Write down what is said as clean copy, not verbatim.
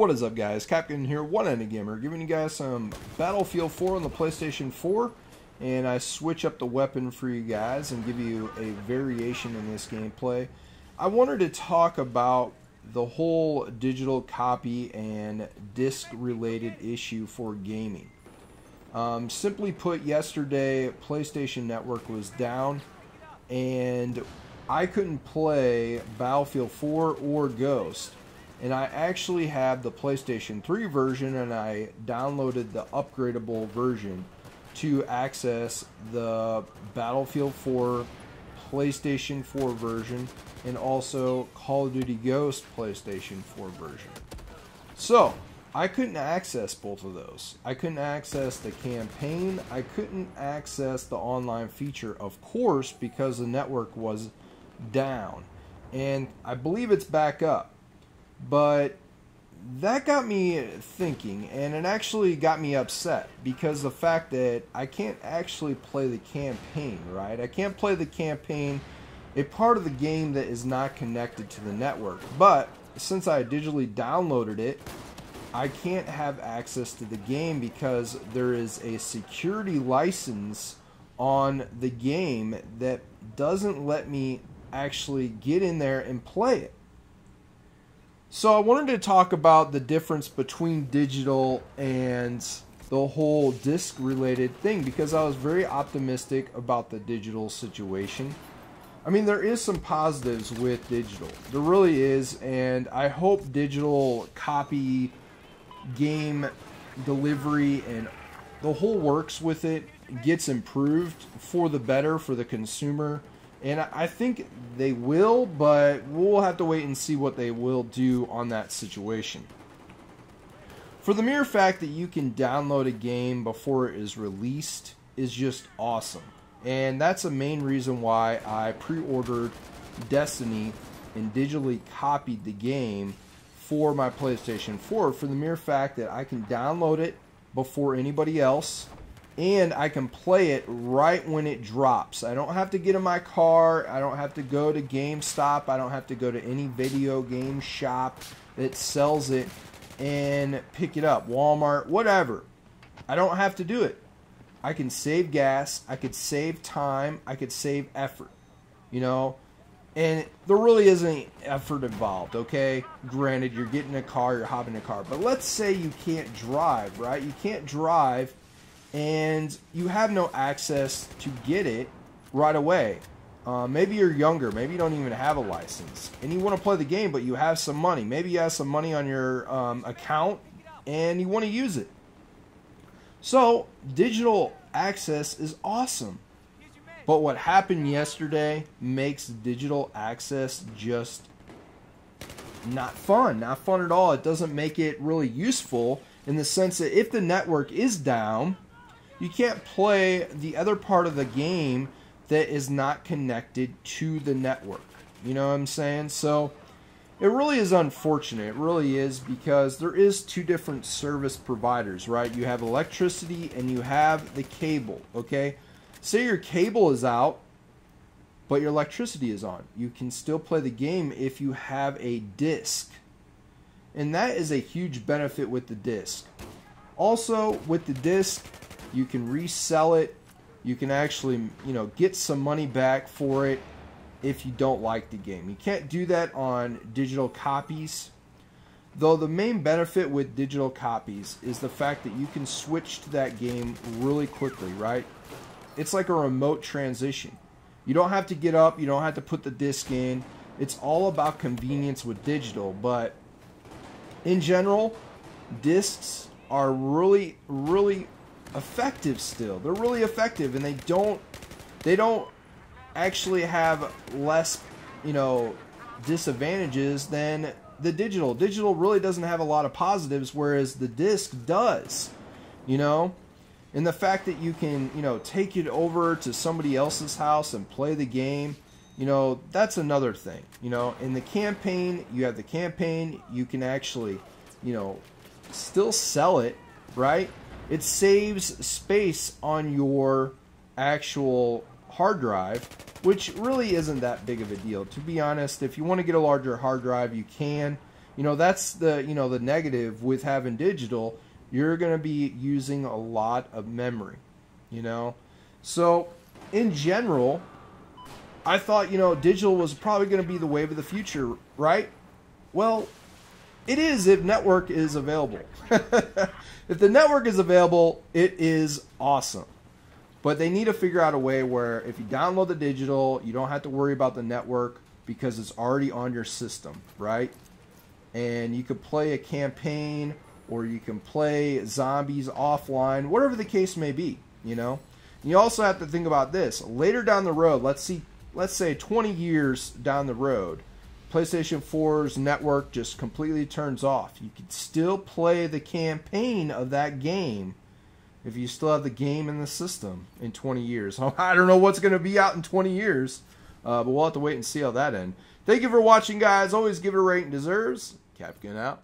What is up, guys? Thekapgun here, one-handed gamer, giving you guys some Battlefield 4 on the PlayStation 4, and I switch up the weapon for you guys and give you a variation in this gameplay. I wanted to talk about the whole digital copy and disc-related issue for gaming. Simply put, yesterday PlayStation Network was down, and I couldn't play Battlefield 4 or Ghost. And I actually have the PlayStation 3 version, and I downloaded the upgradable version to access the Battlefield 4 PlayStation 4 version and also Call of Duty Ghost PlayStation 4 version. So, I couldn't access both of those. I couldn't access the campaign. I couldn't access the online feature, of course, because the network was down. And I believe it's back up. But that got me thinking, and it actually got me upset because the fact that I can't actually play the campaign, right? I can't play the campaign, a part of the game that is not connected to the network. But since I digitally downloaded it, I can't have access to the game because there is a security license on the game that doesn't let me actually get in there and play it. So I wanted to talk about the difference between digital and the whole disc related thing because I was very optimistic about the digital situation. I mean, there is some positives with digital. There really is, and I hope digital copy, game delivery, and the whole works with it gets improved for the better for the consumer. And I think they will, but we'll have to wait and see what they will do on that situation. For the mere fact that you can download a game before it is released is just awesome. And that's the main reason why I pre-ordered Destiny and digitally copied the game for my PlayStation 4, for the mere fact that I can download it before anybody else. And I can play it right when it drops. I don't have to get in my car. I don't have to go to GameStop. I don't have to go to any video game shop that sells it and pick it up. Walmart, whatever. I don't have to do it. I can save gas. I could save time. I could save effort. You know? And there really isn't effort involved, okay? Granted, you're getting a car, you're hopping in a car. But let's say you can't drive, right? You can't drive and you have no access to get it right away. Maybe you're younger, maybe you don't even have a license, and you want to play the game, but you have some money. Maybe you have some money on your account, and you want to use it. So, digital access is awesome. But what happened yesterday makes digital access just not fun. Not fun at all. It doesn't make it really useful in the sense that if the network is down, you can't play the other part of the game that is not connected to the network. You know what I'm saying? So it really is unfortunate. It really is, because there is two different service providers, right? You have electricity and you have the cable, okay? Say your cable is out, but your electricity is on. You can still play the game if you have a disc. And that is a huge benefit with the disc. Also, with the disc, you can resell it. You can actually, you know, get some money back for it if you don't like the game. You can't do that on digital copies. Though the main benefit with digital copies is the fact that you can switch to that game really quickly, right? It's like a remote transition. You don't have to get up. You don't have to put the disc in. It's all about convenience with digital. But in general, discs are really, really effective still. They're really effective, and they don't actually have less, you know, disadvantages than the digital. Digital really doesn't have a lot of positives, whereas the disc does, you know. And the fact that you can, you know, take it over to somebody else's house and play the game, you know, that's another thing. You know, in the campaign, you have the campaign, you can actually, you know, still sell it, right? It saves space on your actual hard drive, which really isn't that big of a deal. To be honest, if you want to get a larger hard drive, you can. You know, that's the, you know, the negative with having digital. You're going to be using a lot of memory, you know. So in general, I thought, you know, digital was probably going to be the wave of the future, right? Well, it is if network is available. If the network is available, it is awesome. But they need to figure out a way where if you download the digital, you don't have to worry about the network because it's already on your system, right? And you could play a campaign or you can play zombies offline, whatever the case may be, you know? And you also have to think about this. Later down the road, let's say 20 years down the road, PlayStation 4's network just completely turns off. You could still play the campaign of that game if you still have the game in the system in 20 years. I don't know what's going to be out in 20 years, but we'll have to wait and see how that ends. Thank you for watching, guys. Always give it a rate and deserves. Thekapgun out.